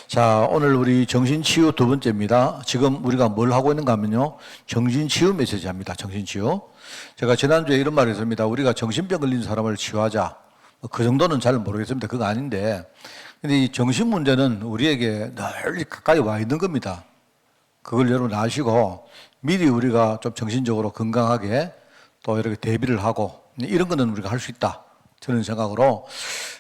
자, 오늘 우리 정신치유 두 번째입니다. 지금 우리가 뭘 하고 있는가 하면요, 정신치유 메시지 합니다. 정신치유. 제가 지난주에 이런 말을 했습니다. 우리가 정신병 걸린 사람을 치유하자. 그 정도는 잘 모르겠습니다. 그거 아닌데. 근데 이 정신 문제는 우리에게 늘 가까이 와 있는 겁니다. 그걸 여러분 아시고 미리 우리가 좀 정신적으로 건강하게 또 이렇게 대비를 하고 이런 거는 우리가 할 수 있다. 저는 생각으로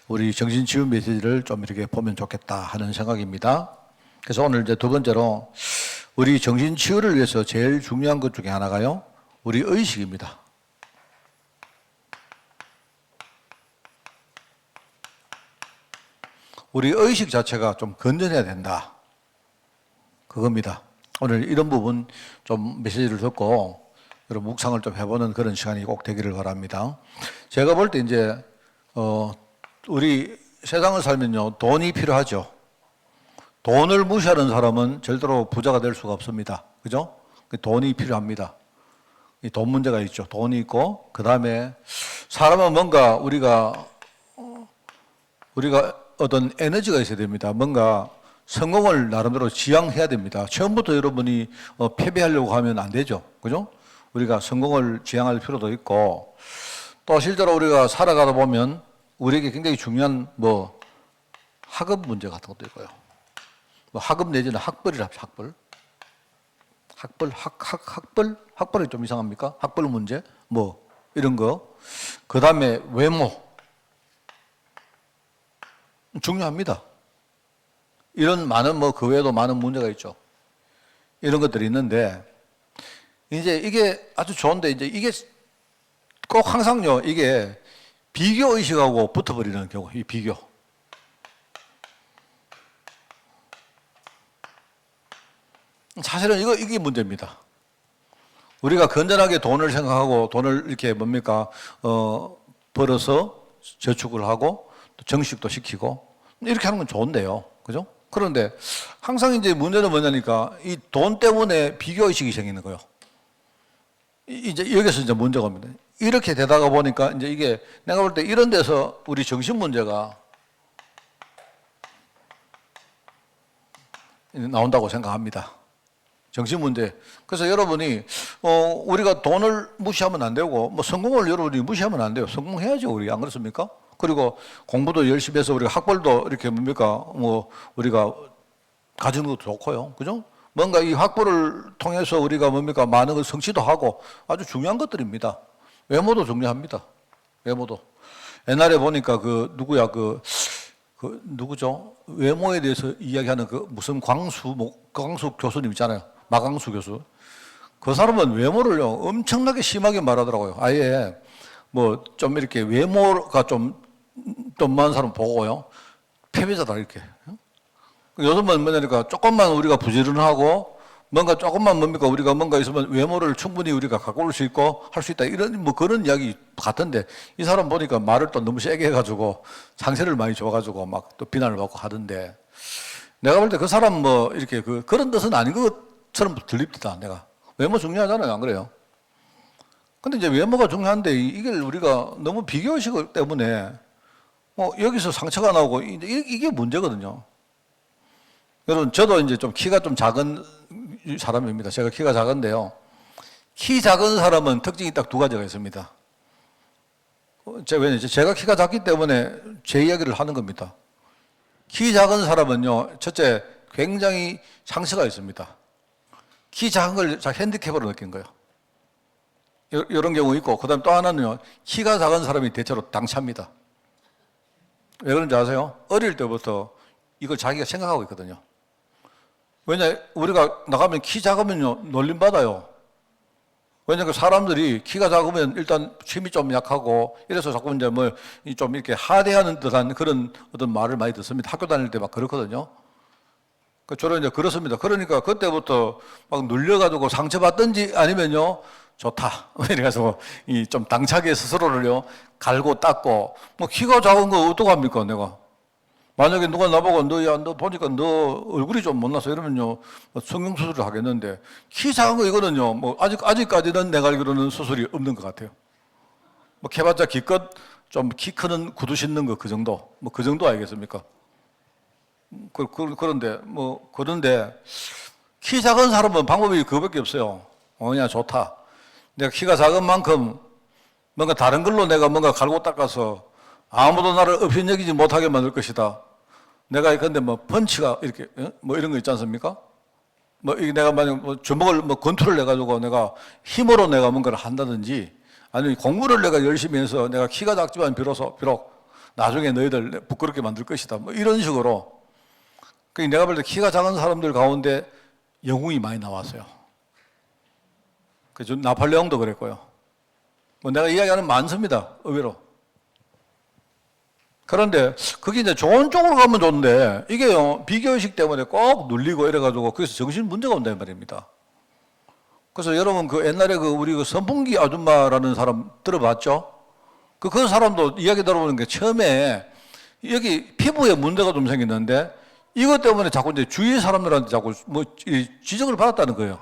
우리 정신치유 메시지를 좀 이렇게 보면 좋겠다 하는 생각입니다. 그래서 오늘 이제 두 번째로 우리 정신치유를 위해서 제일 중요한 것 중에 하나가요, 우리 의식입니다. 우리 의식 자체가 좀 건전해야 된다. 그겁니다. 오늘 이런 부분 좀 메시지를 듣고 여러분 묵상을 좀 해보는 그런 시간이 꼭 되기를 바랍니다. 제가 볼 때 이제 우리 세상을 살면요, 돈이 필요하죠. 돈을 무시하는 사람은 절대로 부자가 될 수가 없습니다. 그죠? 돈이 필요합니다. 이 돈 문제가 있죠. 돈이 있고, 그 다음에 사람은 뭔가 우리가 어떤 에너지가 있어야 됩니다. 뭔가 성공을 나름대로 지향해야 됩니다. 처음부터 여러분이 패배하려고 하면 안 되죠. 그죠? 우리가 성공을 지향할 필요도 있고, 또 실제로 우리가 살아가다 보면 우리에게 굉장히 중요한 학업 문제 같은 것도 있고요. 학업 내지는 학벌이라 학벌. 학벌이 좀 이상합니까? 학벌 문제? 이런 거. 그 다음에 외모. 중요합니다. 이런 많은 그 외에도 많은 문제가 있죠. 이런 것들이 있는데, 이제 이게 아주 좋은데, 이제 이게 꼭 항상요, 이게 비교 의식하고 붙어버리는 경우, 이 비교. 사실은 이게 문제입니다. 우리가 건전하게 돈을 생각하고 돈을 이렇게 벌어서 저축을 하고 또 정식도 시키고 이렇게 하는 건 좋은데요. 그죠? 그런데 항상 이제 문제는 뭐냐니까 이 돈 때문에 비교 의식이 생기는 거예요. 이제 여기서 이제 문제가 옵니다. 이렇게 되다가 보니까 이제 이게 내가 볼 때 이런 데서 우리 정신 문제가 나온다고 생각합니다. 정신 문제. 그래서 여러분이 우리가 돈을 무시하면 안 되고 성공을 여러분이 무시하면 안 돼요. 성공해야죠, 우리. 안 그렇습니까? 그리고 공부도 열심히 해서 우리가 학벌도 이렇게 우리가 가지는 것도 좋고요. 그죠? 뭔가 이 학벌을 통해서 우리가 많은 걸 성취도 하고 아주 중요한 것들입니다. 외모도 중요합니다. 외모도. 옛날에 보니까 누구죠? 외모에 대해서 이야기하는 무슨 광수 교수님 있잖아요. 마광수 교수. 그 사람은 외모를요, 엄청나게 심하게 말하더라고요. 아예 좀 이렇게 외모가 좀 많은 사람 보고요, 패배자다, 이렇게. 요즘은 뭐냐니까 조금만 우리가 부지런하고 뭔가 조금만 우리가 뭔가 있으면 외모를 충분히 우리가 갖고 올 수 있고 할 수 있다, 이런 그런 이야기 같은데, 이 사람 보니까 말을 또 너무 세게 해가지고 상세를 많이 줘가지고 또 비난을 받고 하던데, 내가 볼 때 그 사람 이렇게 그런 뜻은 아닌 것처럼 들립니다. 내가 외모 중요하잖아요, 안 그래요? 근데 이제 외모가 중요한데 이걸 우리가 너무 비교의식 때문에 여기서 상처가 나오고 이게 문제거든요. 여러분, 저도 이제 좀 키가 좀 작은 사람입니다. 제가 키가 작은데요. 키 작은 사람은 특징이 딱 두 가지가 있습니다. 제가 키가 작기 때문에 제 이야기를 하는 겁니다. 키 작은 사람은요, 첫째, 굉장히 상처가 있습니다. 키 작은 걸 핸디캡으로 느낀 거예요. 이런 경우 있고, 그 다음 또 하나는요, 키가 작은 사람이 대체로 당차입니다. 왜 그런지 아세요? 어릴 때부터 이걸 자기가 생각하고 있거든요. 왜냐, 우리가 나가면 키 작으면요, 놀림받아요. 왜냐면 사람들이 키가 작으면 일단 힘이 좀 약하고 이래서 자꾸 이제 좀 이렇게 하대하는 듯한 그런 어떤 말을 많이 듣습니다. 학교 다닐 때 막 그렇거든요. 저는 이제 그렇습니다. 그러니까 그때부터 막 눌려가지고 상처받든지 아니면요, 좋다. 이래서 좀 당차게 스스로를요, 갈고 닦고, 키가 작은 거 어떡합니까, 내가. 만약에 누가 나보고 너 보니까 너 얼굴이 좀 못나서 이러면요, 성형수술을 하겠는데, 키 작은 거 이거는요, 아직까지는 내가 알기로는 수술이 없는 것 같아요. 캐봤자 기껏 좀 키 크는 구두 신는 거 그 정도. 그 정도 아니겠습니까? 그런데 키 작은 사람은 방법이 그거밖에 없어요. 그냥 좋다. 내가 키가 작은 만큼 뭔가 다른 걸로 내가 뭔가 갈고 닦아서 아무도 나를 업신여기지 못하게 만들 것이다. 내가 근데 뭐 펀치가 이렇게 뭐 이런 거 있지 않습니까? 뭐 이게 내가 만약 뭐 주먹을 뭐 권투를 해가지고 내가 힘으로 내가 뭔가를 한다든지 아니면 공부를 내가 열심히 해서 내가 키가 작지만 비록 나중에 너희들 부끄럽게 만들 것이다. 뭐 이런 식으로. 그 내가 볼 때 키가 작은 사람들 가운데 영웅이 많이 나왔어요. 그 나폴레옹도 그랬고요. 뭐 내가 이야기하는 많습니다. 의외로. 그런데 그게 이제 좋은 쪽으로 가면 좋은데 이게요 비교의식 때문에 꼭 눌리고 이래가지고 그래서 정신 문제가 온다는 말입니다. 그래서 여러분 그 옛날에 그 우리 그 선풍기 아줌마라는 사람 들어봤죠? 그 사람도 이야기 들어보는 게 처음에 여기 피부에 문제가 좀 생겼는데 이것 때문에 자꾸 이제 주위 사람들한테 자꾸 뭐 지적을 받았다는 거예요.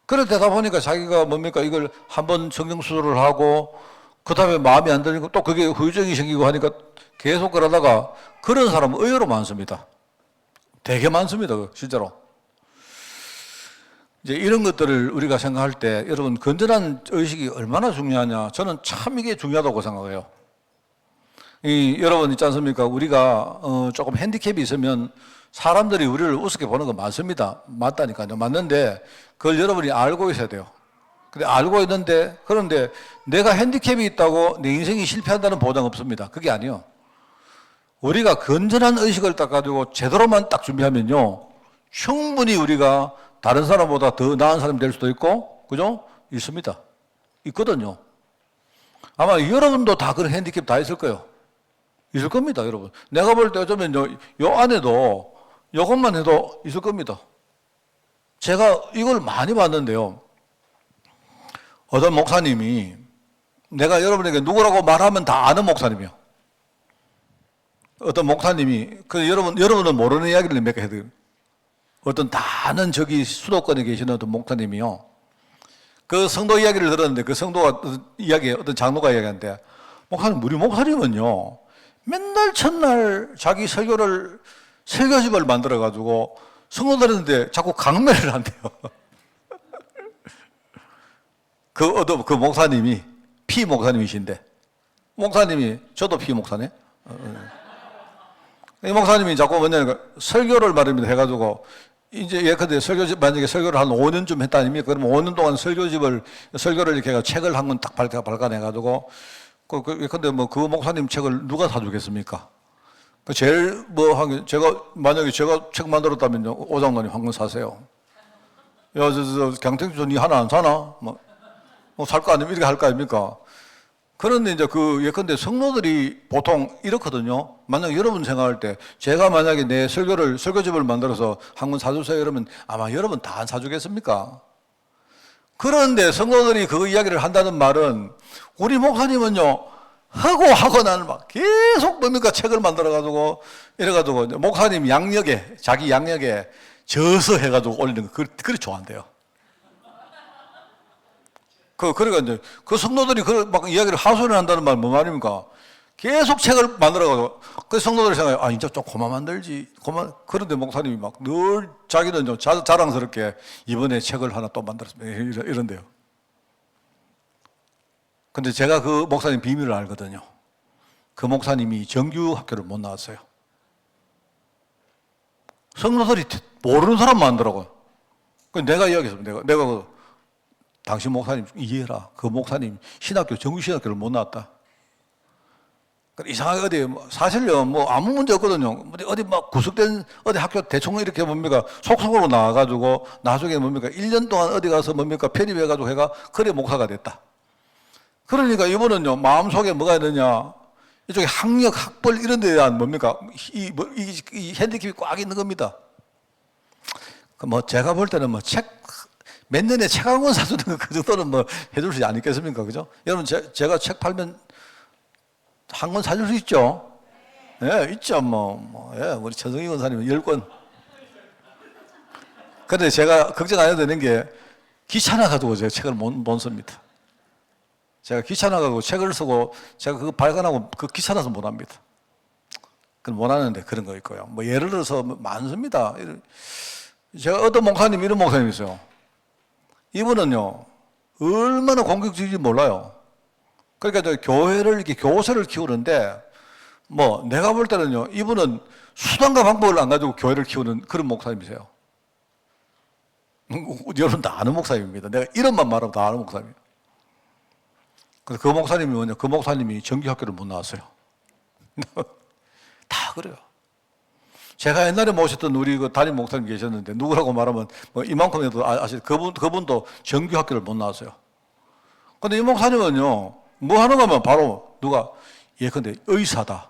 그래 되다 보니까 자기가 뭡니까 이걸 한번 성형수술을 하고 그 다음에 마음이 안 들리고 또 그게 후유증이 생기고 하니까 계속 그러다가 그런 사람은 의외로 많습니다. 되게 많습니다. 실제로. 이제 이런 것들을 우리가 생각할 때 여러분 건전한 의식이 얼마나 중요하냐 저는 참 이게 중요하다고 생각해요. 여러분 있지 않습니까? 우리가 조금 핸디캡이 있으면 사람들이 우리를 우습게 보는 거 맞습니다. 맞다니까요. 맞는데 그걸 여러분이 알고 있어야 돼요. 근데 알고 있는데 그런데 내가 핸디캡이 있다고 내 인생이 실패한다는 보장 없습니다. 그게 아니에요. 우리가 건전한 의식을 딱 가지고 제대로만 딱 준비하면요. 충분히 우리가 다른 사람보다 더 나은 사람이 될 수도 있고, 그죠? 있습니다. 있거든요. 아마 여러분도 다 그런 핸디캡 다 있을 거예요. 있을 겁니다, 여러분. 내가 볼 때 어쩌면 요 안에도 요것만 해도 있을 겁니다. 제가 이걸 많이 봤는데요. 어떤 목사님이 내가 여러분에게 누구라고 말하면 다 아는 목사님이요. 어떤 목사님이 여러분은 모르는 이야기를 몇 개 해드려요. 어떤 다 아는 저기 수도권에 계시는 어떤 목사님이요. 그 성도 이야기를 들었는데 그 성도가 어떤 장로가 이야기하는데 목사님 우리 목사님은요 맨날 첫날 자기 설교집을 만들어 가지고 성도들한테 자꾸 강매를 한대요. 그 목사님이 피 목사님이신데 목사님이 저도 피 목사네. 이 목사님이 자꾸 뭐냐면 설교를 말입니다 해가지고 이제 예컨대 만약에 설교를 한 5년쯤 했다 아닙니까? 그러면 5년 동안 설교를 이렇게 해가 책을 한 권 딱 발간해가지고 예컨대 그 목사님 책을 누가 사주겠습니까? 제일 만약에 제가 책 만들었다면요 오장로님 한 권 사세요. 야 강택주 니 하나 안 사나? 뭐 살 거 아니면 이렇게 할 거 아닙니까? 그런데 이제 예컨대 성도들이 보통 이렇거든요. 만약 여러분 생각할 때 제가 만약에 내 설교집을 만들어서 한 권 사주세요 이러면 아마 여러분 다 안 사주겠습니까? 그런데 성도들이 그 이야기를 한다는 말은 우리 목사님은요 하고 나는 막 계속 뭡니까 책을 만들어가지고 이래가지고 목사님 자기 양력에 저서 해가지고 올리는 거 그리 좋아한대요. 그러니까 이제 그 성도들이 막 이야기를 하소연을 한다는 말 뭐 말입니까? 계속 책을 만들어가지고 그 성도들이 생각해요. 이제 좀 그만 만들지. 그런데 목사님이 막 늘 자기는 좀 자랑스럽게 이번에 책을 하나 또 만들었습니다. 이런데요. 근데 제가 그 목사님 비밀을 알거든요. 그 목사님이 정규 학교를 못 나왔어요. 성도들이 모르는 사람 많더라고요. 내가 이야기했습니다. 내가 당신 목사님 이해해라. 그 목사님 정규 신학교를 못 나왔다. 이상하게 사실요 아무 문제 없거든요. 어디 막 구속된 학교 대충 이렇게 속속으로 나와가지고 나중에 1년 동안 어디 가서 편입해가지고 그래 목사가 됐다. 그러니까 이분은요 마음속에 뭐가 있느냐 이쪽에 학력 학벌 이런 데에 대한 이 핸디캡이 꽉 있는 겁니다. 제가 볼 때는 몇 년에 책 한 권 사주는 거 그 정도는 해줄 수 아니겠습니까? 그죠? 여러분, 제가 책 팔면 한 권 사줄 수 있죠? 예, 있죠, 우리 천성희 권사님은 10권. 근데 제가 걱정 안 해도 되는 게 귀찮아가지고 제가 책을 못 씁니다. 제가 귀찮아가지고 책을 쓰고 제가 그거 발간하고 귀찮아서 못 합니다. 그건 못 하는데 그런 거 있고요. 뭐 예를 들어서 많습니다. 제가 어떤 목사님, 이런 목사님이 있어요. 이분은요, 얼마나 공격적인지 몰라요. 그러니까 저 교회를 이렇게 교세를 키우는데, 뭐 내가 볼 때는요, 이분은 수단과 방법을 안 가지고 교회를 키우는 그런 목사님이세요. 여러분 다 아는 목사님입니다. 내가 이름만 말하면 다 아는 목사님이에요. 그래서 그 목사님이 뭐냐, 그 목사님이 정규학교를 못 나왔어요. 다 그래요. 제가 옛날에 모셨던 우리 그 담임 목사님 계셨는데, 누구라고 말하면 뭐 이만큼이라도 아실, 그분도 정규학교를 못 나왔어요. 근데 이 목사님은요, 뭐 하는 거면 바로 누가, 근데 의사다,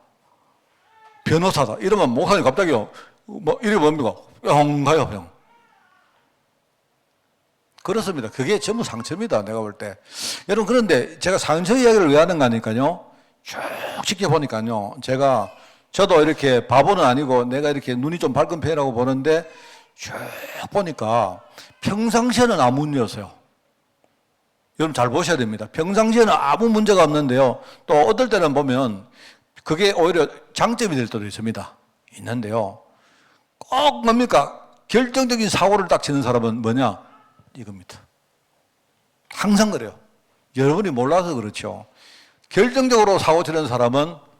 변호사다, 이러면 목사님 갑자기요, 뭐, 이름이 뭡니까? 뿅 가요, 뿅. 그렇습니다. 그게 전부 상처입니다. 내가 볼 때. 여러분, 그런데 제가 상처 이야기를 왜 하는가 하니까요, 쭉 지켜보니까요, 저도 이렇게 바보는 아니고 내가 이렇게 눈이 좀 밝은 편이라고 보는데 쭉 보니까 평상시에는 아무 문제였어요. 여러분 잘 보셔야 됩니다. 평상시에는 아무 문제가 없는데요. 또 어떨 때는 보면 그게 오히려 장점이 될 때도 있습니다. 있는데요. 꼭 뭡니까? 결정적인 사고를 딱 치는 사람은 뭐냐? 이겁니다. 항상 그래요. 여러분이 몰라서 그렇죠. 결정적으로 사고 치는 사람은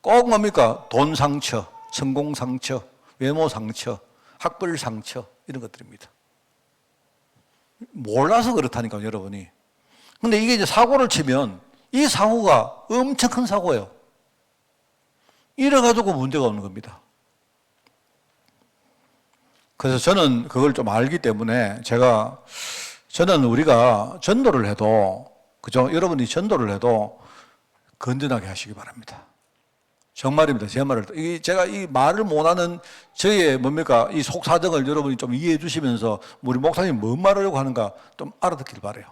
꼭 뭡니까? 돈 상처, 성공 상처, 외모 상처, 학벌 상처, 이런 것들입니다. 몰라서 그렇다니까요, 여러분이. 근데 이게 이제 사고를 치면 이 사고가 엄청 큰 사고예요. 이래가지고 문제가 없는 겁니다. 그래서 저는 그걸 좀 알기 때문에 저는 우리가 전도를 해도, 그죠? 여러분이 전도를 해도 건전하게 하시기 바랍니다. 정말입니다. 제 말을. 제가 이 말을 못하는 저의 뭡니까? 이 속사정을 여러분이 좀 이해해 주시면서 우리 목사님이 뭔 말하려고 하는가 좀 알아듣길 바라요.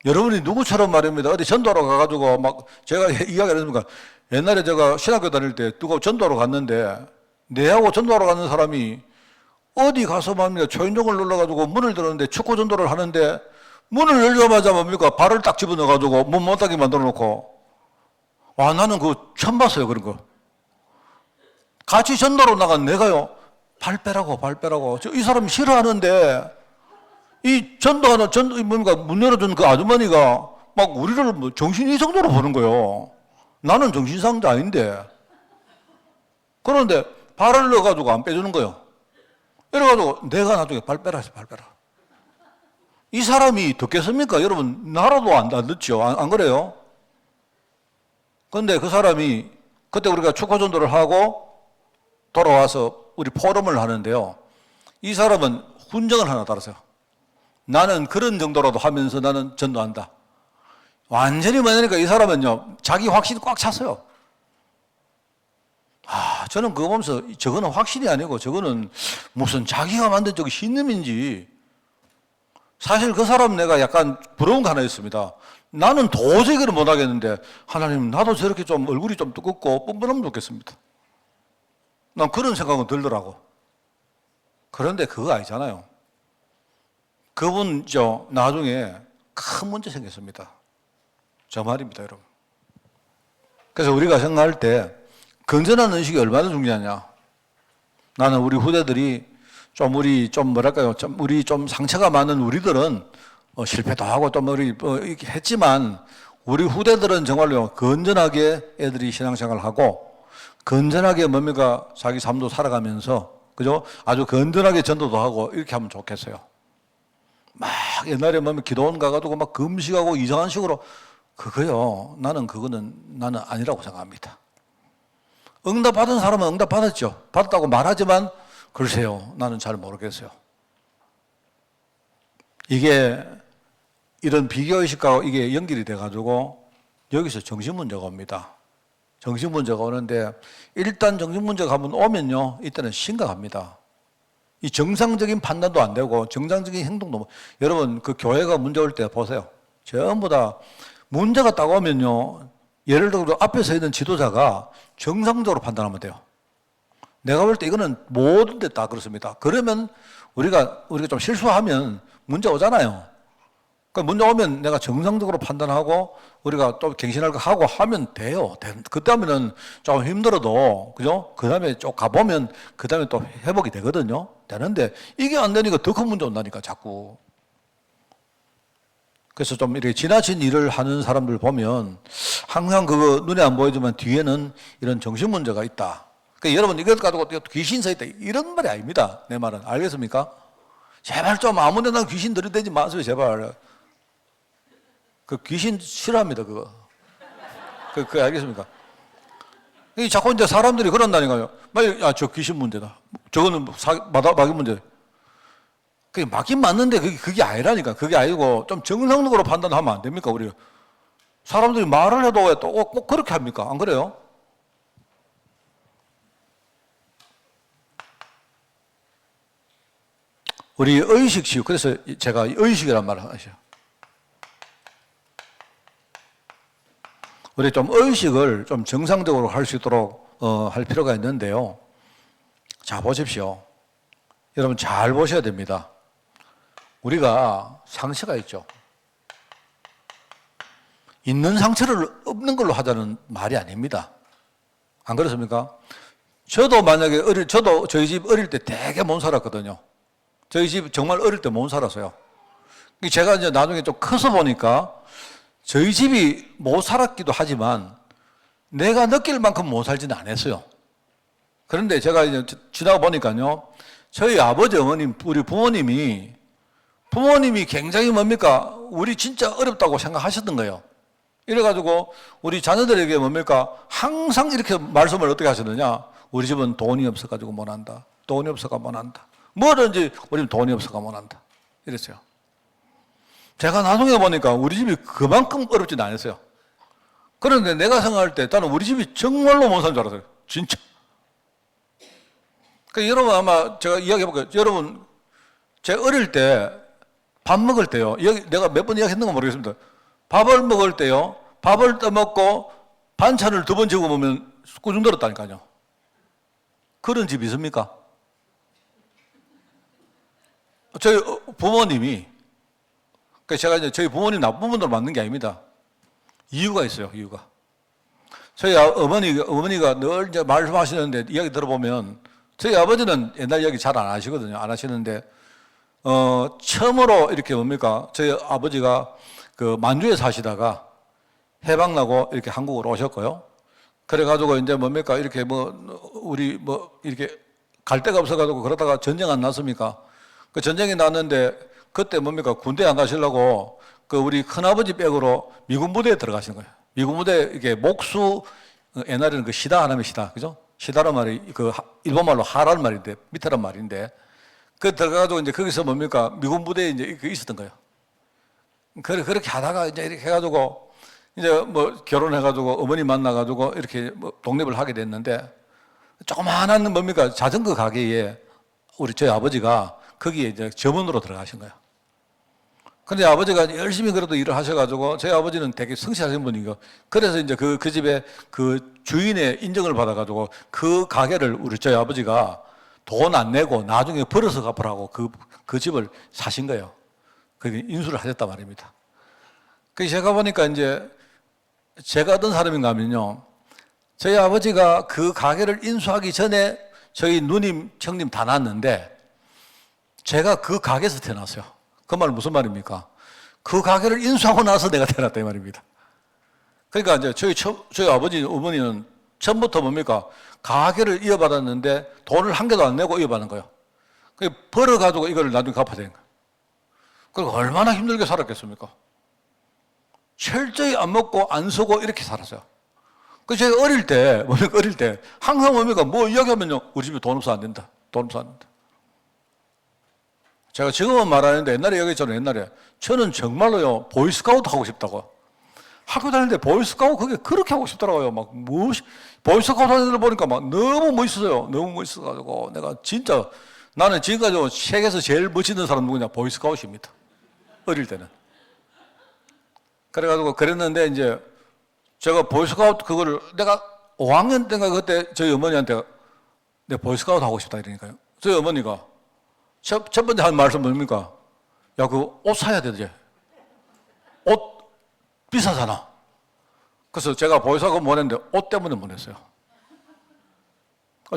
여러분이 누구처럼 말입니다. 어디 전도로 가가지고 막 제가 이야기를 했습니까? 옛날에 제가 신학교 다닐 때 누가 전도로 갔는데 내하고 전도하러 가는 사람이 어디 가서 말입니다. 초인종을 눌러가지고 문을 들었는데 축구 전도를 하는데 문을 열자마자 뭡니까? 발을 딱 집어넣어가지고 문 못하게 만들어 놓고 나는 그거 처음 봤어요, 그런 거. 같이 전도로 나간 내가요, 발 빼라고. 이 사람 싫어하는데, 이 전도하는, 뭡니까, 문 열어준 그 아주머니가 막 우리를 뭐 정신 이상도로 보는 거예요. 나는 정신상자 아닌데. 그런데 발을 넣어가지고 안 빼주는 거예요. 이래가지고 내가 나중에 발 빼라 했어, 발 빼라. 이 사람이 듣겠습니까? 여러분, 나라도 안 듣죠? 안 그래요? 근데 그 사람이 그때 우리가 축구 전도를 하고 돌아와서 우리 포럼을 하는데요. 이 사람은 훈정을 하나 따랐어요. 나는 그런 정도라도 하면서 나는 전도한다. 완전히 뭐냐니까 이 사람은요, 자기 확신이 꽉 찼어요. 저는 그거 보면서 저거는 확신이 아니고 저거는 무슨 자기가 만든 저기 신념인지. 사실 그 사람 내가 약간 부러운 거 하나 있습니다. 나는 도저히 그걸 못 하겠는데, 하나님, 나도 저렇게 좀 얼굴이 좀 두껍고 뻔뻔하면 좋겠습니다. 난 그런 생각은 들더라고. 그런데 그거 아니잖아요. 그분, 나중에 큰 문제 생겼습니다. 저 말입니다, 여러분. 그래서 우리가 생각할 때, 건전한 의식이 얼마나 중요하냐. 나는 우리 후대들이 우리 좀 상처가 많은 우리들은 실패도 하고 또 이렇게 했지만 우리 후대들은 정말로 건전하게 애들이 신앙생활을 하고 건전하게 뭡니까? 자기 삶도 살아가면서, 그죠? 아주 건전하게 전도도 하고 이렇게 하면 좋겠어요. 막 옛날에 기도원 가가지고 막 금식하고 이상한 식으로 그거는 나는 아니라고 생각합니다. 응답 받은 사람은 응답 받았죠. 받았다고 말하지만 글쎄요, 나는 잘 모르겠어요. 이게 이런 비교의식과 이게 연결이 돼가지고 여기서 정신문제가 옵니다. 정신문제가 오는데 일단 정신문제가 한번 오면요, 이때는 심각합니다. 이 정상적인 판단도 안 되고 정상적인 행동도 여러분 그 교회가 문제 올 때 보세요. 전부 다 문제가 딱 오면요, 예를 들어 앞에 서 있는 지도자가 정상적으로 판단하면 돼요. 내가 볼 때 이거는 모든 데 다 그렇습니다. 그러면 우리가 좀 실수하면 문제 오잖아요. 그러니까 문제 오면 내가 정상적으로 판단하고 우리가 또 갱신할 거 하고 하면 돼요. 그때 하면은 좀 힘들어도, 그죠? 그 다음에 쭉 가보면 그 다음에 또 회복이 되거든요. 되는데 이게 안 되니까 더 큰 문제 온다니까, 자꾸. 그래서 좀 이렇게 지나친 일을 하는 사람들 보면 항상 그거 눈에 안 보이지만 뒤에는 이런 정신 문제가 있다. 그러니까 여러분 이것 가지고 귀신 서 있다. 이런 말이 아닙니다. 내 말은. 알겠습니까? 제발 좀 아무 데나 귀신 들이대지 마세요, 제발. 그 귀신 싫어합니다, 그거. 그 알겠습니까? 자꾸 이제 사람들이 그런다니까요. 저 귀신 문제다. 저거는 마귀 문제. 그게 맞긴 맞는데 그게 아니라니까. 그게 아니고 좀 정상적으로 판단하면 안 됩니까, 우리? 사람들이 말을 해도 왜 또 꼭 그렇게 합니까? 안 그래요? 우리 의식 치유. 그래서 제가 의식이란 말을 하셔요. 우리 좀 의식을 좀 정상적으로 할 수 있도록 할 필요가 있는데요. 자, 보십시오. 여러분 잘 보셔야 됩니다. 우리가 상처가 있죠. 있는 상처를 없는 걸로 하자는 말이 아닙니다. 안 그렇습니까? 저도 만약에 저도 저희 집 어릴 때 되게 못 살았거든요. 저희 집 정말 어릴 때 못 살았어요. 제가 이제 나중에 좀 커서 보니까 저희 집이 못 살았기도 하지만 내가 느낄 만큼 못 살지는 않았어요. 그런데 제가 이제 지나가 보니까요, 저희 아버지, 어머님, 우리 부모님이 굉장히 뭡니까? 우리 진짜 어렵다고 생각하셨던 거예요. 이래가지고 우리 자녀들에게 뭡니까? 항상 이렇게 말씀을 어떻게 하셨느냐? 우리 집은 돈이 없어가지고 못 한다. 돈이 없어가 못 한다. 뭐든지 우리는 돈이 없어가 못 한다. 이랬어요. 제가 나중에 보니까 우리 집이 그만큼 어렵지는 않았어요. 그런데 내가 생각할 때 나는 우리 집이 정말로 못 사는 줄 알았어요. 진짜. 그러니까 여러분 아마 제가 이야기해볼게요. 여러분, 제가 어릴 때 밥 먹을 때요. 내가 몇 번 이야기했는가 모르겠습니다. 밥을 먹을 때요. 밥을 떠먹고 반찬을 두 번 집어 먹으면 꾸중 들었다니까요. 그런 집 있습니까? 저희 부모님이, 그러니까 제가 이제 저희 부모님 나쁜 분들 맞는 게 아닙니다. 이유가 있어요, 이유가. 저희 어머니가 늘 이제 말씀하시는데 이야기 들어보면 저희 아버지는 옛날 이야기 잘 안 하시거든요. 안 하시는데, 처음으로 이렇게 뭡니까? 저희 아버지가 그 만주에 사시다가 해방나고 이렇게 한국으로 오셨고요. 그래가지고 이제 뭡니까? 이렇게 우리 이렇게 갈 데가 없어가지고 그러다가 전쟁 안 났습니까? 그 전쟁이 났는데 그때 뭡니까? 군대 안 가시려고 그 우리 큰아버지 백으로 미군 부대에 들어가시는 거예요. 미군 부대 이게 목수, 옛날에는 그 시다 하나면 시다, 그죠? 시다란 말이 그 일본말로 하라는 말인데, 밑에란 말인데, 그 들어가가지고 이제 거기서 뭡니까? 미군 부대에 이제 있었던 거예요. 그렇게 하다가 이제 이렇게 해가지고 이제 뭐 결혼해가지고 어머니 만나가지고 이렇게 뭐 독립을 하게 됐는데, 조그마한 뭡니까? 자전거 가게에 저희 아버지가 거기에 이제 점원으로 들어가신 거예요. 근데 아버지가 열심히 그래도 일을 하셔가지고 저희 아버지는 되게 성실하신 분이고, 그래서 이제 그 집에 그 주인의 인정을 받아가지고 그 가게를 저희 아버지가 돈 안 내고 나중에 벌어서 갚으라고 그 집을 사신 거예요. 그 인수를 하셨단 말입니다. 그래서 제가 보니까 이제 제가 어떤 사람인가 하면요, 저희 아버지가 그 가게를 인수하기 전에 저희 누님, 형님 다 낳았는데 제가 그 가게에서 태어났어요. 그 말은 무슨 말입니까? 그 가게를 인수하고 나서 내가 태어났다 이 말입니다. 그러니까 이제 저희 아버지, 어머니는 처음부터 뭡니까? 가게를 이어받았는데 돈을 한 개도 안 내고 이어받는 거예요. 벌어가지고 이걸 나중에 갚아야 되는 거예요. 그리고 얼마나 힘들게 살았겠습니까? 철저히 안 먹고 안 쓰고 이렇게 살았어요. 그래서 제가 어릴 때 항상 뭡니까? 뭐 이야기하면요, 우리 집에 돈 없어 안 된다. 돈 없어 안 된다. 제가 지금은 말하는데 옛날에 얘기했잖아요. 옛날에 저는 정말로요, 보이스카우트 하고 싶다고. 학교 다닐 때 보이스카우트 그게 그렇게 하고 싶더라고요. 보이스카우트 하는 애들 보니까 막 너무 멋있어요. 너무 멋있어가지고 내가 진짜, 나는 지금까지 세계에서 제일 멋있는 사람 누구냐? 보이스카우트입니다. 어릴 때는. 그래가지고 그랬는데 이제 제가 보이스카우트 그거를 내가 5학년 때인가 그때 저희 어머니한테 내가 보이스카우트 하고 싶다 이러니까요. 저희 어머니가 첫 번째 한 말씀 뭡니까? 야, 그 옷 사야 되지. 옷 비싸잖아. 그래서 제가 보혜사금 보냈는데 옷 때문에 보냈어요.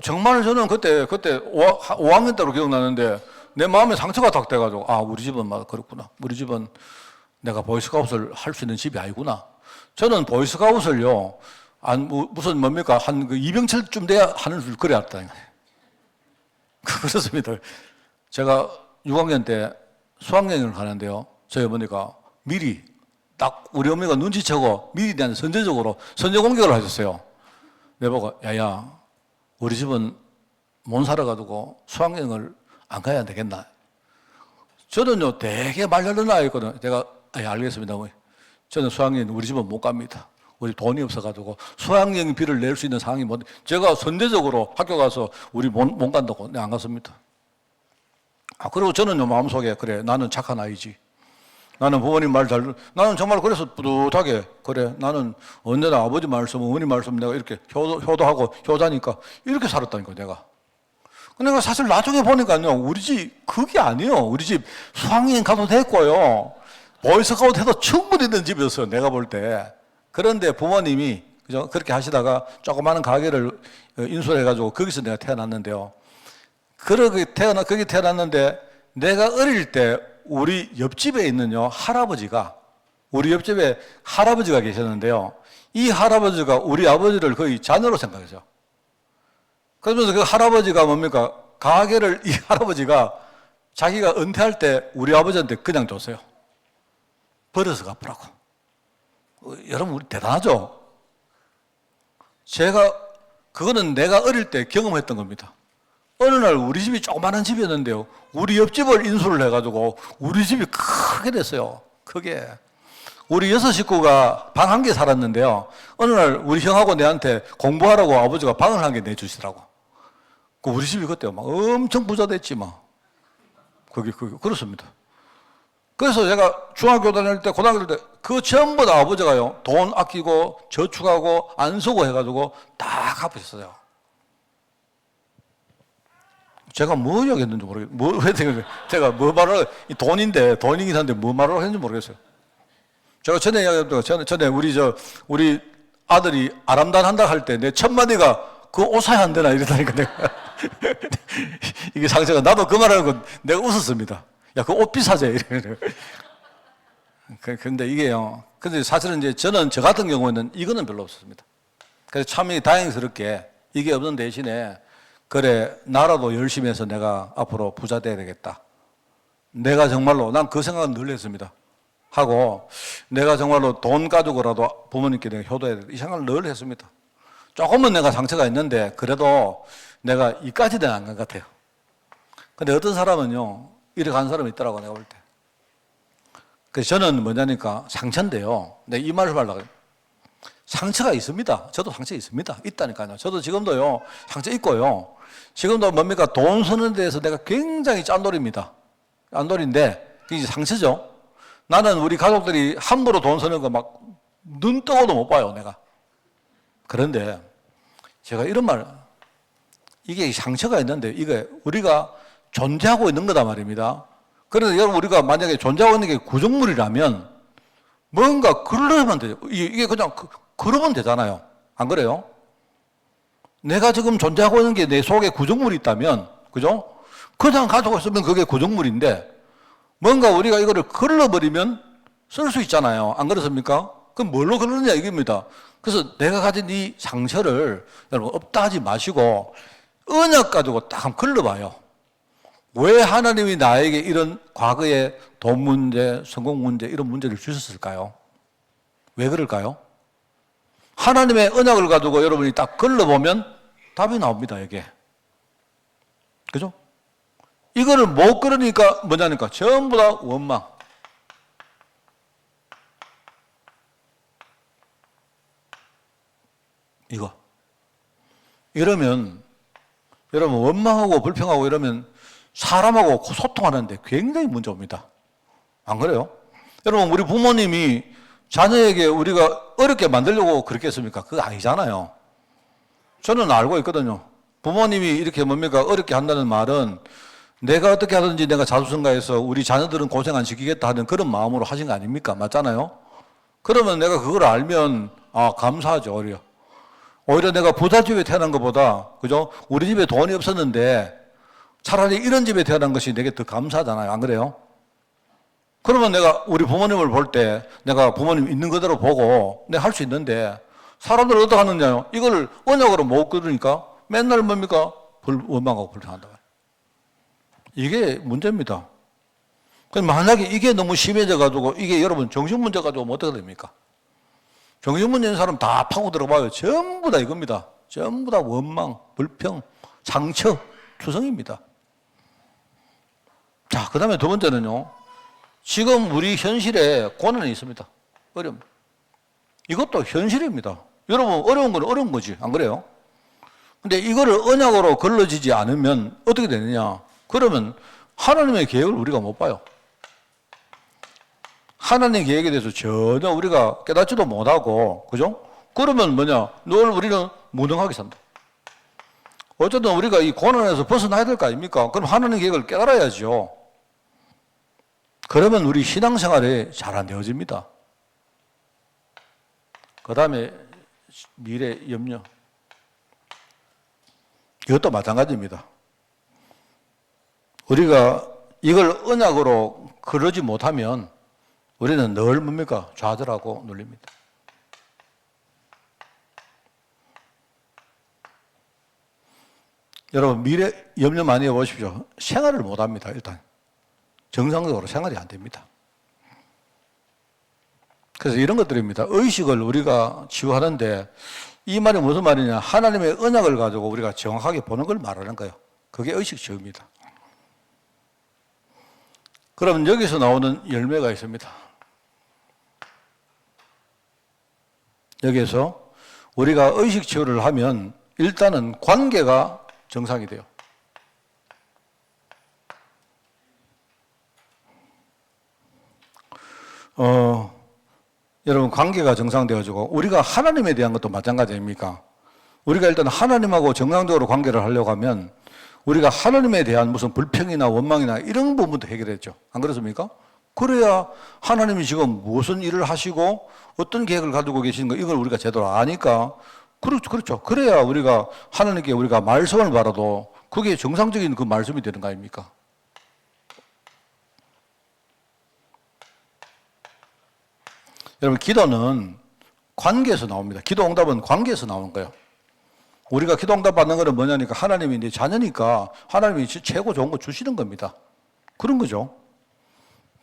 정말 저는 그때 5학년 때로 기억나는데 내 마음에 상처가 딱 돼가지고 우리 집은 막 그렇구나. 우리 집은 내가 보이스카웃을 할 수 있는 집이 아니구나. 저는 보이스카웃을요 무슨 뭡니까 한 그 이병철쯤 돼야 하는 줄 그래 알았다니까. 그렇습니다. 제가 6학년 때 수학여행을 가는데요. 저희 어머니가 미리 딱 우리 어머니가 눈치채고 미리 대한 선제적으로 선제 공격을 하셨어요. 내보고 야야 우리 집은 못 살아가지고 수학여행을 안 가야 되겠나. 저는요 되게 말려는 아이거든요. 제가 알겠습니다. 저는 수학여행 우리 집은 못 갑니다. 우리 돈이 없어가지고 수학여행비를 낼 수 있는 상황이 못. 제가 선제적으로 학교 가서 우리 못 간다고 안 갔습니다. 그리고 저는요 마음속에 그래 나는 착한 아이지. 나는 부모님 말 나는 정말 그래서 뿌듯하게 그래 나는 언제나 아버지 말씀 어머니 말씀 내가 이렇게 효도하고 효자니까 이렇게 살았다니까 내가. 근데 사실 나중에 보니까요 우리 집 그게 아니에요. 우리 집 수학여행 가도 됐고요 보이스카우트 해도 충분히 있는 집이었어요 내가 볼 때. 그런데 부모님이 그죠 그렇게 하시다가 조그마한 가게를 인수해가지고 거기서 내가 태어났는데요. 거기 태어났는데 내가 어릴 때 우리 옆집에 있는요 우리 옆집에 할아버지가 계셨는데요. 이 할아버지가 우리 아버지를 거의 자녀로 생각했어요. 그러면서 그 할아버지가 뭡니까 가게를 이 할아버지가 자기가 은퇴할 때 우리 아버지한테 그냥 줬어요. 벌어서 갚으라고. 여러분 우리 대단하죠? 그거는 내가 어릴 때 경험했던 겁니다. 어느 날 우리 집이 조그마한 집이었는데요 우리 옆집을 인수를 해가지고 우리 집이 크게 됐어요. 크게. 우리 6식구가 방 한 개 살았는데요 어느 날 우리 형하고 내한테 공부하라고 아버지가 방을 한 개 내주시더라고. 우리 집이 그때 막 엄청 부자 됐지 막. 그렇습니다. 그래서 제가 중학교 다닐 때 고등학교 때 그 전부 다 아버지가요 돈 아끼고 저축하고 안 쓰고 해가지고 다 갚으셨어요. 제가 뭐 이야기했는지 모르겠어요. 제가 뭐 말을 돈인데 돈이긴 한데 뭐 말을 했는지 모르겠어요. 제가 전에 이야기했던 전에 우리 아들이 아람단 한다 할 때 내 첫 마디가 그 옷 사야 안 되나 이러다니까 내가 이게 상처가 나도 그 말하는 거 내가 웃었습니다. 야, 그 옷 비싸지 이래. 근데 이게요. 근데 사실은 이제 저는 저 같은 경우에는 이거는 별로 없었습니다. 그래서 참 다행스럽게 이게 없는 대신에 그래 나라도 열심히 해서 내가 앞으로 부자 돼야 되겠다. 내가 정말로 난 그 생각은 늘 했습니다. 하고 내가 정말로 돈 가지고라도 부모님께 내가 효도해야 되겠다. 이 생각을 늘 했습니다. 조금은 내가 상처가 있는데 그래도 내가 이까지는 안 간 것 같아요. 근데 어떤 사람은요 이렇게 간 사람이 있더라고 내가 볼 때. 그래서 저는 뭐냐니까 상처인데요. 내가 이 말을 하려고 해요. 상처가 있습니다. 저도 상처 있습니다. 있다니까요. 저도 지금도요 상처 있고요. 지금도 뭡니까 돈 쓰는 데에서 내가 굉장히 짠돌입니다. 짠돌인데 그게 이제 상처죠. 나는 우리 가족들이 함부로 돈 쓰는 거 막 눈 떠고도 못 봐요 내가. 그런데 제가 이런 말 이게 상처가 있는데 이게 우리가 존재하고 있는 거다 말입니다. 그래서 여러분 우리가 만약에 존재하고 있는 게 구정물이라면 뭔가 그러면 돼요. 이게 그냥 그러면 되잖아요. 안 그래요? 내가 지금 존재하고 있는 게 내 속에 구정물이 있다면 그죠? 그냥 가지고 있으면 그게 구정물인데 뭔가 우리가 이거를 걸러버리면 쓸 수 있잖아요. 안 그렇습니까? 그럼 뭘로 걸느냐 이겁니다. 그래서 내가 가진 이 상처를 여러분 없다 하지 마시고 언약 가지고 딱 한번 걸러봐요. 왜 하나님이 나에게 이런 과거의 돈 문제, 성공 문제 이런 문제를 주셨을까요? 왜 그럴까요? 하나님의 언약을 가지고 여러분이 딱 걸러보면 답이 나옵니다. 이게. 그죠? 이거를 못 걸으니까 뭐냐니까 전부 다 원망. 이거. 이러면 여러분 원망하고 불평하고 이러면 사람하고 소통하는데 굉장히 문제 옵니다. 안 그래요? 여러분 우리 부모님이 자녀에게 우리가 어렵게 만들려고 그렇게 했습니까? 그거 아니잖아요. 저는 알고 있거든요. 부모님이 이렇게 뭡니까 어렵게 한다는 말은 내가 어떻게 하든지 내가 자수성가해서 우리 자녀들은 고생 안 시키겠다 하는 그런 마음으로 하신 거 아닙니까? 맞잖아요? 그러면 내가 그걸 알면, 감사하죠, 오히려. 오히려 내가 부잣집에 태어난 것보다, 그죠? 우리 집에 돈이 없었는데 차라리 이런 집에 태어난 것이 내게 더 감사하잖아요. 안 그래요? 그러면 내가 우리 부모님을 볼 때 내가 부모님 있는 그대로 보고 내가 할 수 있는데 사람들 어떻게 하느냐요? 이걸 언약으로 못 그러니까 맨날 뭡니까? 원망하고 불평한다. 이게 문제입니다. 만약에 이게 너무 심해져가지고 이게 여러분 정신 문제 가지고 어떻게 됩니까? 정신 문제 있는 사람 다 파고 들어봐요. 전부 다 이겁니다. 전부 다 원망, 불평, 상처, 투성입니다. 자, 그 다음에 두 번째는요. 지금 우리 현실에 고난이 있습니다. 어려움. 이것도 현실입니다. 여러분, 어려운 건 어려운 거지. 안 그래요? 근데 이거를 언약으로 걸러지지 않으면 어떻게 되느냐? 그러면 하나님의 계획을 우리가 못 봐요. 하나님의 계획에 대해서 전혀 우리가 깨닫지도 못하고, 그죠? 그러면 뭐냐? 늘 우리는 무능하게 산다. 어쨌든 우리가 이 고난에서 벗어나야 될 거 아닙니까? 그럼 하나님의 계획을 깨달아야죠. 그러면 우리 신앙생활이 잘 안 되어집니다. 그 다음에 미래 염려. 이것도 마찬가지입니다. 우리가 이걸 언약으로 그러지 못하면 우리는 늘 뭡니까? 좌절하고 눌립니다. 여러분, 미래 염려 많이 해보십시오. 생활을 못합니다, 일단. 정상적으로 생활이 안 됩니다. 그래서 이런 것들입니다. 의식을 우리가 치유하는데 이 말이 무슨 말이냐. 하나님의 언약을 가지고 우리가 정확하게 보는 걸 말하는 거예요. 그게 의식 치유입니다. 그럼 여기서 나오는 열매가 있습니다. 여기에서 우리가 의식 치유를 하면 일단은 관계가 정상이 돼요. 여러분, 관계가 정상되어지고 우리가 하나님에 대한 것도 마찬가지 아닙니까? 우리가 일단 하나님하고 정상적으로 관계를 하려고 하면 우리가 하나님에 대한 무슨 불평이나 원망이나 이런 부분도 해결했죠. 안 그렇습니까? 그래야 하나님이 지금 무슨 일을 하시고 어떤 계획을 가지고 계시는 거 이걸 우리가 제대로 아니까 그렇죠. 그래야 우리가 하나님께 우리가 말씀을 받아도 그게 정상적인 그 말씀이 되는 거 아닙니까? 여러분, 기도는 관계에서 나옵니다. 기도 응답은 관계에서 나오는 거예요. 우리가 기도 응답 받는 거는 뭐냐니까 하나님이 내 자녀니까 하나님이 최고 좋은 거 주시는 겁니다. 그런 거죠.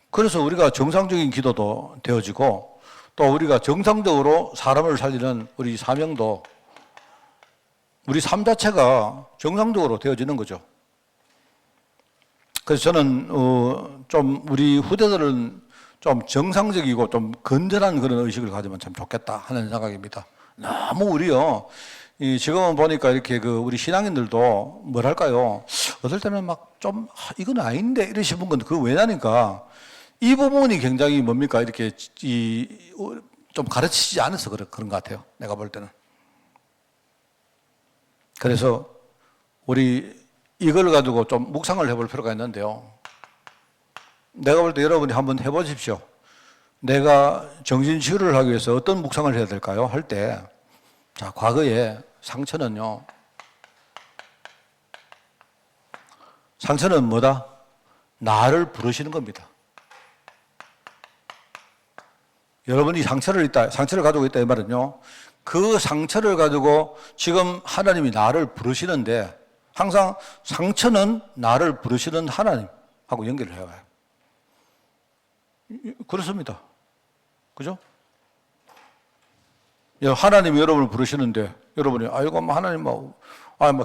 그래서 우리가 정상적인 기도도 되어지고 또 우리가 정상적으로 사람을 살리는 우리 사명도 우리 삶 자체가 정상적으로 되어지는 거죠. 그래서 저는 좀 우리 후대들은 좀 정상적이고 좀 건전한 그런 의식을 가지면 참 좋겠다 하는 생각입니다. 너무 우리요. 지금은 보니까 이렇게 우리 신앙인들도 뭐랄까요. 어떨 때는 막 좀 이건 아닌데 이러시는 건 그 왜냐니까 이 부분이 굉장히 뭡니까 이렇게 좀 가르치지 않아서 그런 것 같아요. 내가 볼 때는. 그래서 우리 이걸 가지고 좀 묵상을 해볼 필요가 있는데요. 내가 볼 때 여러분이 한번 해보십시오. 내가 정신치유를 하기 위해서 어떤 묵상을 해야 될까요? 할 때, 자, 과거에 상처는요, 상처는 뭐다? 나를 부르시는 겁니다. 여러분이 상처를 가지고 있다 이 말은요, 그 상처를 가지고 지금 하나님이 나를 부르시는데 항상 상처는 나를 부르시는 하나님하고 연결을 해와요. 그렇습니다. 그죠? 하나님이 여러분을 부르시는데 여러분이 이거 하나님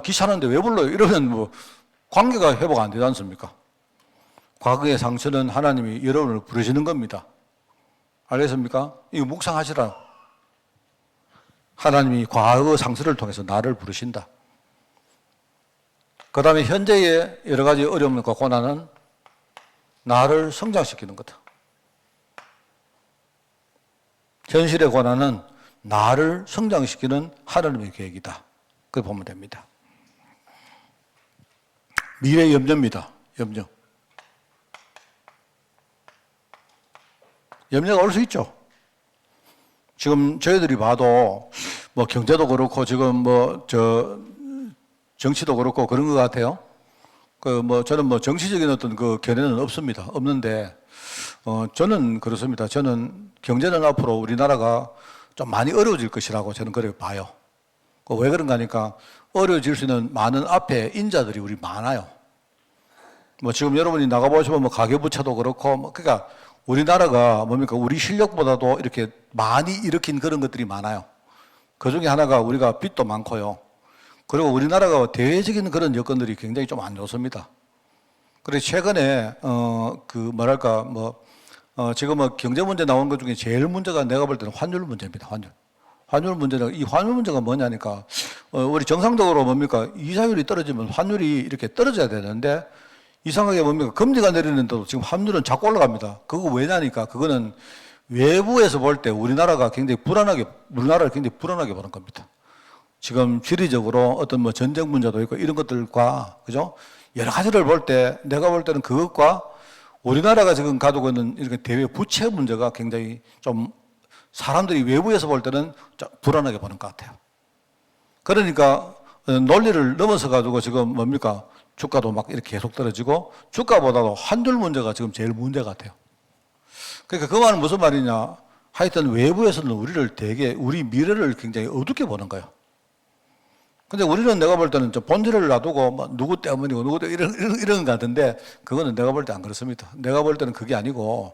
귀찮은데 왜 불러요? 이러면 관계가 회복 안 되지 않습니까? 과거의 상처는 하나님이 여러분을 부르시는 겁니다. 알겠습니까? 이거 묵상하시라. 하나님이 과거 상처를 통해서 나를 부르신다. 그 다음에 현재의 여러 가지 어려움과 고난은 나를 성장시키는 거다. 현실의 고난은 나를 성장시키는 하나님의 계획이다. 그렇게 보면 됩니다. 미래 염려입니다. 염려. 염려가 올 수 있죠. 지금 저희들이 봐도 뭐 경제도 그렇고 지금 뭐 정치도 그렇고 그런 것 같아요. 저는 뭐 정치적인 어떤 그 견해는 없습니다. 없는데 저는 그렇습니다. 저는 경제는 앞으로 우리나라가 좀 많이 어려워질 것이라고 저는 그렇게 봐요. 왜 그런가 하니까 어려워질 수 있는 많은 앞에 인자들이 우리 많아요. 뭐 지금 여러분이 나가보시면 뭐 가계부채도 그렇고 그러니까 우리나라가 뭡니까? 우리 실력보다도 이렇게 많이 일으킨 그런 것들이 많아요. 그 중에 하나가 우리가 빚도 많고요. 그리고 우리나라가 대외적인 그런 여건들이 굉장히 좀 안 좋습니다. 그래서 최근에, 지금 뭐 경제 문제 나온 것 중에 제일 문제가 내가 볼 때는 환율 문제입니다. 환율 문제는, 이 환율 문제가 뭐냐니까, 우리 정상적으로 뭡니까? 이자율이 떨어지면 환율이 이렇게 떨어져야 되는데, 이상하게 뭡니까? 금리가 내리는데도 지금 환율은 자꾸 올라갑니다. 그거 왜냐니까, 그거는 외부에서 볼 때 우리나라를 굉장히 불안하게 보는 겁니다. 지금 지리적으로 어떤 뭐 전쟁 문제도 있고 이런 것들과, 그죠? 여러 가지를 볼 때, 내가 볼 때는 그것과 우리나라가 지금 가지고 있는 이렇게 대외 부채 문제가 굉장히 좀 사람들이 외부에서 볼 때는 좀 불안하게 보는 것 같아요. 그러니까 논리를 넘어서 가지고 지금 뭡니까? 주가도 막 이렇게 계속 떨어지고 주가보다도 환율 문제가 지금 제일 문제 같아요. 그러니까 그 말은 무슨 말이냐? 하여튼 외부에서는 우리 미래를 굉장히 어둡게 보는 거예요. 근데 우리는 내가 볼 때는 좀 본질을 놔두고 뭐 누구 때문이고 이런 것 같은데 그거는 내가 볼 때 안 그렇습니다. 내가 볼 때는 그게 아니고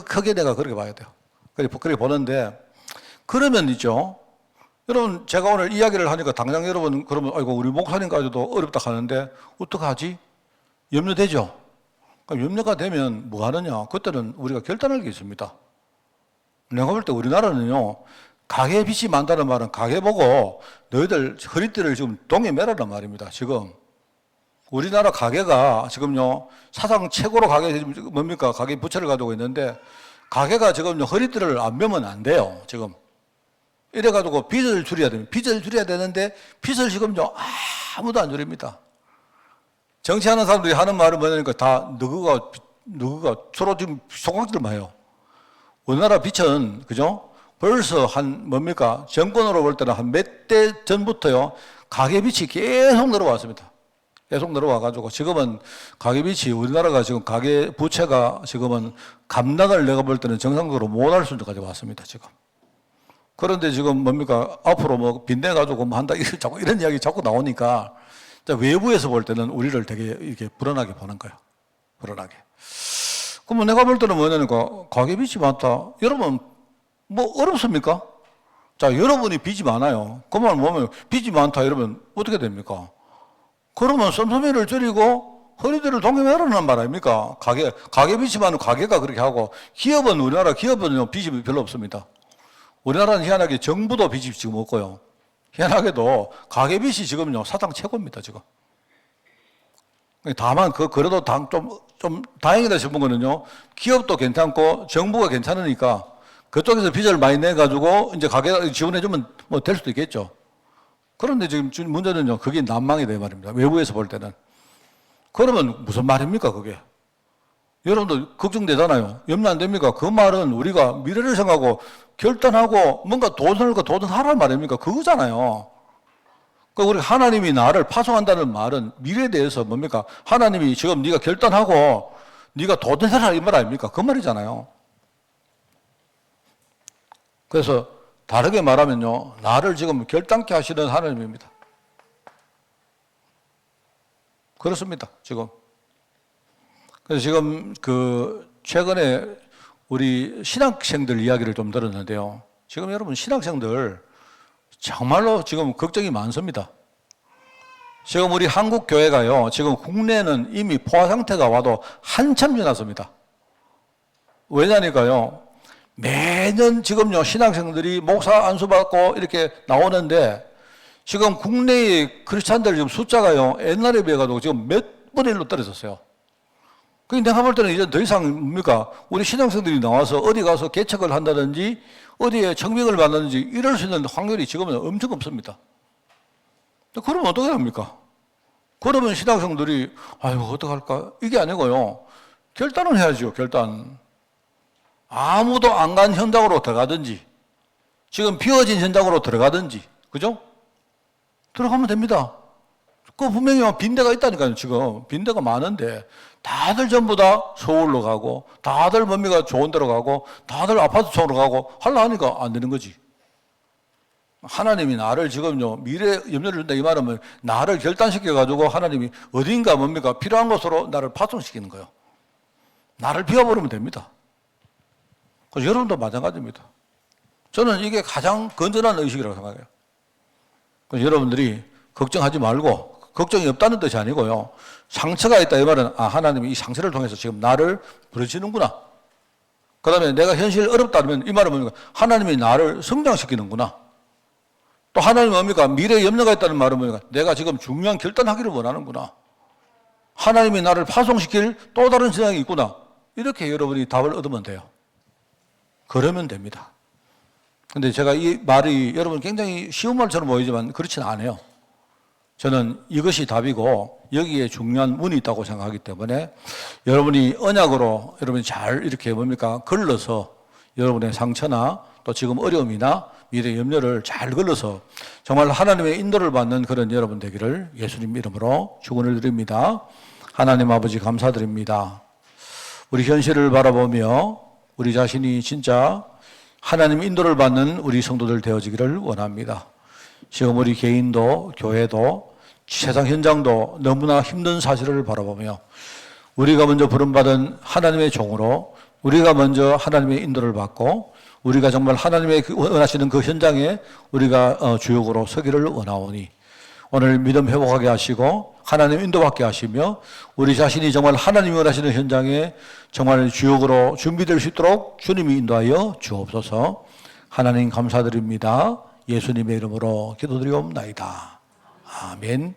크게 내가 그렇게 봐야 돼요. 그렇게 보는데 그러면 있죠. 여러분 제가 오늘 이야기를 하니까 당장 여러분 그러면 아이고 우리 목사님까지도 어렵다 하는데 어떡하지? 염려되죠? 그럼 염려가 되면 뭐 하느냐? 그때는 우리가 결단할 게 있습니다. 내가 볼 때 우리나라는요. 가계 빚이 많다는 말은 가계 보고 너희들 허리띠를 지금 동에 매라는 말입니다. 지금 우리나라 가계가 지금요 사상 최고로 뭡니까? 가계 부채를 가지고 있는데 가계가 지금요 허리띠를 안 매면 안 돼요. 지금 이래가지고 빚을 줄여야 됩니다. 빚을 줄여야 되는데 빚을 지금요 아무도 안 줄입니다. 정치하는 사람들이 하는 말은 뭐냐니까 다 너그가 서로 지금 속악질만 해요. 우리나라 빚은 그죠? 벌써 정권으로 볼 때는 한 몇 대 전부터요, 가계빚이 계속 늘어왔습니다. 계속 늘어와가지고, 지금은 가계빚이, 우리나라가 지금 가계부채가 지금은 감당을 내가 볼 때는 정상적으로 못할 수준까지 왔습니다, 지금. 그런데 지금 앞으로 뭐 빚내가지고 뭐 한다, 자꾸 이런 이야기 자꾸 나오니까, 외부에서 볼 때는 우리를 되게 이렇게 불안하게 보는 거예요. 불안하게. 그러면 내가 볼 때는 뭐냐니까, 가계빚이 많다. 여러분, 뭐 어렵습니까? 자, 여러분이 빚이 많아요. 그 말 뭐면 빚이 많다 이러면 어떻게 됩니까? 그러면 씀씀이를 줄이고 허리띠를 동여매라는 말 아닙니까? 가계 빚이 많은 가계가 그렇게 하고 우리나라 기업은 빚이 별로 없습니다. 우리나라는 희한하게 정부도 빚이 지금 없고요. 희한하게도 가계 빚이 지금요 사상 최고입니다, 지금. 다만 그래도 좀 다행이다 싶은 거는요. 기업도 괜찮고 정부가 괜찮으니까 그쪽에서 빚을 많이 내가지고 이제 가게 지원해주면 뭐 될 수도 있겠죠. 그런데 지금 문제는요, 그게 난망이 돼 말입니다. 외부에서 볼 때는. 그러면 무슨 말입니까, 그게? 여러분들 걱정되잖아요. 염려 안 됩니까? 그 말은 우리가 미래를 생각하고 결단하고 뭔가 도전하라는 말입니까? 그거잖아요. 그러니까 우리 하나님이 나를 파송한다는 말은 미래에 대해서 뭡니까? 하나님이 지금 네가 결단하고 네가 도전해라 이 말 아닙니까? 그 말이잖아요. 그래서 다르게 말하면요, 나를 지금 결단케 하시는 하나님입니다. 그렇습니다, 지금. 그래서 지금 최근에 우리 신학생들 이야기를 좀 들었는데요. 지금 여러분 신학생들 정말로 지금 걱정이 많습니다. 지금 우리 한국 교회가요, 지금 국내는 이미 포화 상태가 와도 한참 지났습니다. 왜냐니까요, 매년 지금요, 신학생들이 목사 안수받고 이렇게 나오는데, 지금 국내의 크리스찬들 지금 숫자가요, 옛날에 비해가지고 지금 몇 분의 1로 떨어졌어요. 그러니까 내가 볼 때는 이제 더 이상 우리 신학생들이 나와서 어디 가서 개척을 한다든지, 어디에 청빙을 받는지 이럴 수 있는 확률이 지금은 엄청 없습니다. 그러면 어떻게 합니까? 그러면 신학생들이 아유 어떡할까? 이게 아니고요. 결단은 해야죠. 결단. 아무도 안 간 현장으로 들어가든지 지금 비워진 현장으로 들어가든지 그죠? 들어가면 됩니다. 그 분명히 빈대가 있다니까요. 지금 빈대가 많은데 다들 전부 다 서울로 가고 다들 뭡니까 좋은 데로 가고 다들 아파트촌으로 가고 하려 하니까 안 되는 거지. 하나님이 나를 지금요 미래 염려를 준다 이 말은 나를 결단시켜 가지고 하나님이 어딘가 뭡니까 필요한 곳으로 나를 파송시키는 거예요. 나를 비워버리면 됩니다. 그래서 여러분도 마찬가지입니다. 저는 이게 가장 건전한 의식이라고 생각해요. 그래서 여러분들이 걱정하지 말고 걱정이 없다는 뜻이 아니고요. 상처가 있다 이 말은 하나님이 이 상처를 통해서 지금 나를 부르시는구나. 그 다음에 내가 현실 어렵다면 이 말은 뭡니까? 하나님이 나를 성장시키는구나. 또 하나님은 뭡니까? 미래에 염려가 있다는 말은 뭡니까? 내가 지금 중요한 결단하기를 원하는구나. 하나님이 나를 파송시킬 또 다른 세상이 있구나. 이렇게 여러분이 답을 얻으면 돼요. 그러면 됩니다. 근데 제가 이 말이 여러분 굉장히 쉬운 말처럼 보이지만 그렇지는 않아요. 저는 이것이 답이고 여기에 중요한 문이 있다고 생각하기 때문에 여러분이 언약으로 여러분이 잘 이렇게 뭡니까? 걸러서 여러분의 상처나 또 지금 어려움이나 미래 염려를 잘 걸러서 정말 하나님의 인도를 받는 그런 여러분 되기를 예수님 이름으로 축원을 드립니다. 하나님 아버지 감사드립니다. 우리 현실을 바라보며 우리 자신이 진짜 하나님 인도를 받는 우리 성도들 되어지기를 원합니다. 지금 우리 개인도 교회도 세상 현장도 너무나 힘든 사실을 바라보며 우리가 먼저 부름받은 하나님의 종으로 우리가 먼저 하나님의 인도를 받고 우리가 정말 하나님의 원하시는 그 현장에 우리가 주역으로 서기를 원하오니 오늘 믿음 회복하게 하시고 하나님 인도받게 하시며 우리 자신이 정말 하나님이 원하시는 현장에 정말 주역으로 준비될 수 있도록 주님이 인도하여 주옵소서. 하나님 감사드립니다. 예수님의 이름으로 기도드리옵나이다. 아멘.